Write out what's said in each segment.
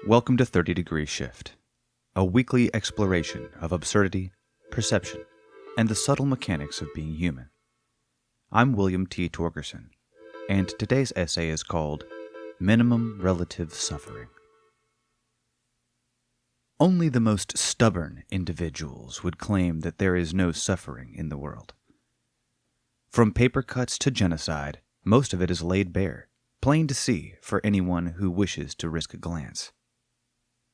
Welcome to 30 Degree Shift, a weekly exploration of absurdity, perception, and the subtle mechanics of being human. I'm William T. Torgerson, and today's essay is called Minimum Relative Suffering. Only the most stubborn individuals would claim that there is no suffering in the world. From paper cuts to genocide, most of it is laid bare, plain to see for anyone who wishes to risk a glance.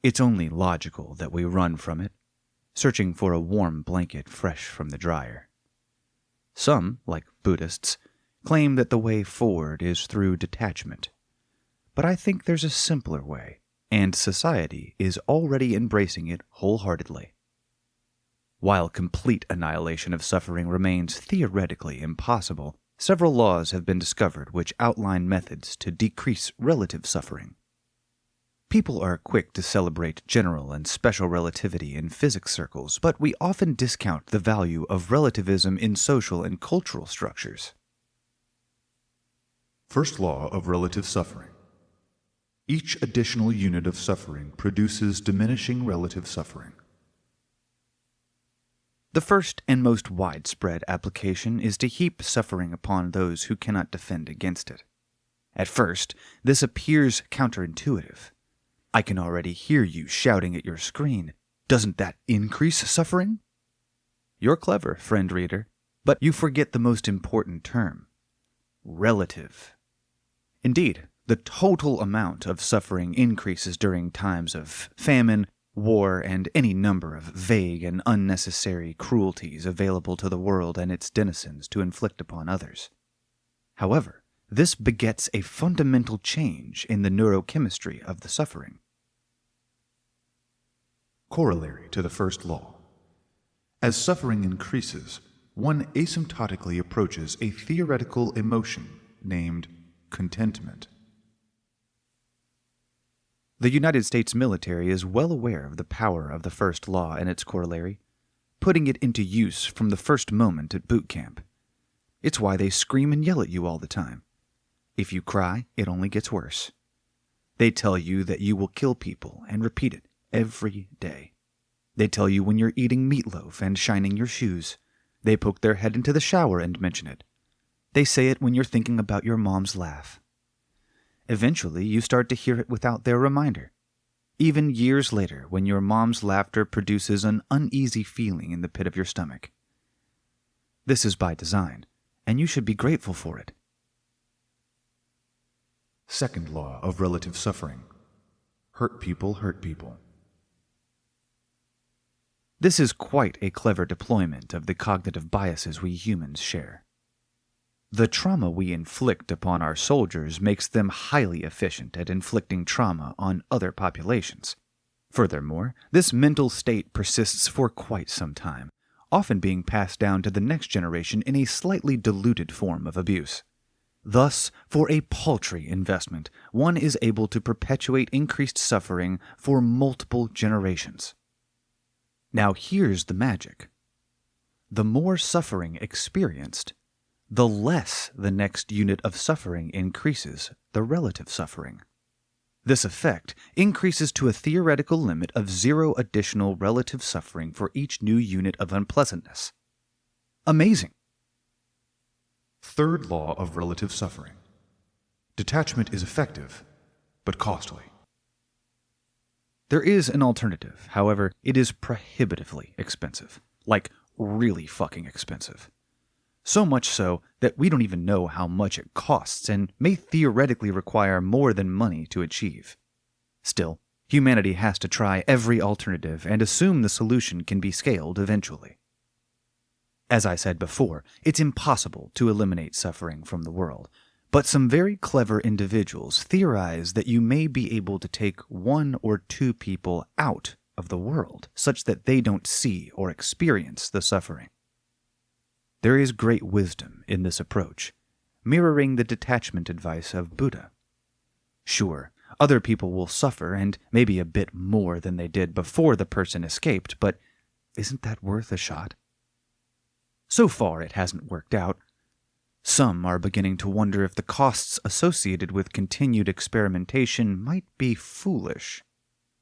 It's only logical that we run from it, searching for a warm blanket fresh from the dryer. Some, like Buddhists, claim that the way forward is through detachment. But I think there's a simpler way, and society is already embracing it wholeheartedly. While complete annihilation of suffering remains theoretically impossible, several laws have been discovered which outline methods to decrease relative suffering. People are quick to celebrate general and special relativity in physics circles, but we often discount the value of relativism in social and cultural structures. First law of relative suffering. Each additional unit of suffering produces diminishing relative suffering. The first and most widespread application is to heap suffering upon those who cannot defend against it. At first, this appears counterintuitive. I can already hear you shouting at your screen. Doesn't that increase suffering? You're clever, friend reader, but you forget the most important term: relative. Indeed, the total amount of suffering increases during times of famine, war, and any number of vague and unnecessary cruelties available to the world and its denizens to inflict upon others. However, this begets a fundamental change in the neurochemistry of the suffering. Corollary to the first law. As suffering increases, one asymptotically approaches a theoretical emotion named contentment. The United States military is well aware of the power of the first law and its corollary, putting it into use from the first moment at boot camp. It's why they scream and yell at you all the time. If you cry, it only gets worse. They tell you that you will kill people and repeat it every day. They tell you when you're eating meatloaf and shining your shoes. They poke their head into the shower and mention it. They say it when you're thinking about your mom's laugh. Eventually, you start to hear it without their reminder. Even years later, when your mom's laughter produces an uneasy feeling in the pit of your stomach. This is by design, and you should be grateful for it. Second law of relative suffering. Hurt people hurt people. This is quite a clever deployment of the cognitive biases we humans share. The trauma we inflict upon our soldiers makes them highly efficient at inflicting trauma on other populations. Furthermore, this mental state persists for quite some time, often being passed down to the next generation in a slightly diluted form of abuse. Thus, for a paltry investment, one is able to perpetuate increased suffering for multiple generations. Now here's the magic. The more suffering experienced, the less the next unit of suffering increases the relative suffering. This effect increases to a theoretical limit of 0 additional relative suffering for each new unit of unpleasantness. Amazing! Third law of relative suffering. Detachment is effective, but costly. There is an alternative, however, it is prohibitively expensive. Like, really fucking expensive. So much so that we don't even know how much it costs and may theoretically require more than money to achieve. Still, humanity has to try every alternative and assume the solution can be scaled eventually. As I said before, it's impossible to eliminate suffering from the world, but some very clever individuals theorize that you may be able to take 1 or 2 people out of the world such that they don't see or experience the suffering. There is great wisdom in this approach, mirroring the detachment advice of Buddha. Sure, other people will suffer, and maybe a bit more than they did before the person escaped, but isn't that worth a shot? So far, it hasn't worked out. Some are beginning to wonder if the costs associated with continued experimentation might be foolish.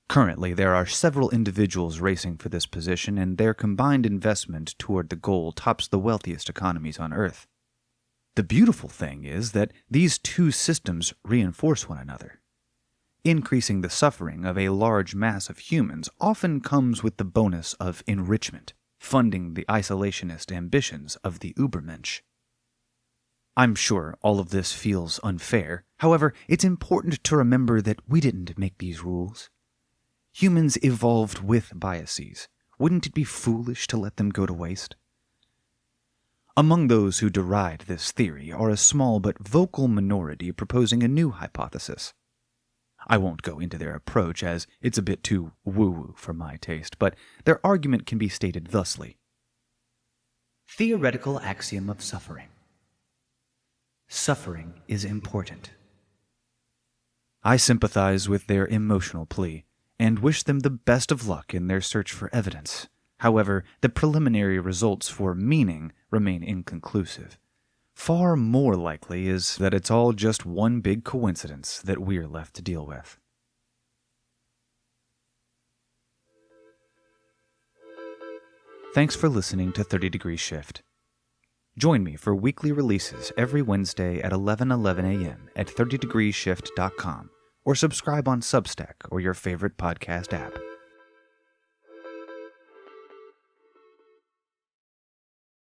Currently, there are several individuals racing for this position, and their combined investment toward the goal tops the wealthiest economies on Earth. The beautiful thing is that these two systems reinforce one another. Increasing the suffering of a large mass of humans often comes with the bonus of enrichment, funding the isolationist ambitions of the Übermensch. I'm sure all of this feels unfair. However, it's important to remember that we didn't make these rules. Humans evolved with biases. Wouldn't it be foolish to let them go to waste? Among those who deride this theory are a small but vocal minority proposing a new hypothesis. I won't go into their approach as it's a bit too woo-woo for my taste, but their argument can be stated thusly. Theoretical axiom of suffering. Suffering is important. I sympathize with their emotional plea, and wish them the best of luck in their search for evidence. However, the preliminary results for meaning remain inconclusive. Far more likely is that it's all just one big coincidence that we're left to deal with. Thanks for listening to 30 Degree Shift. Join me for weekly releases every Wednesday at 11:11 a.m. at 30degreeshift.com, or subscribe on Substack or your favorite podcast app.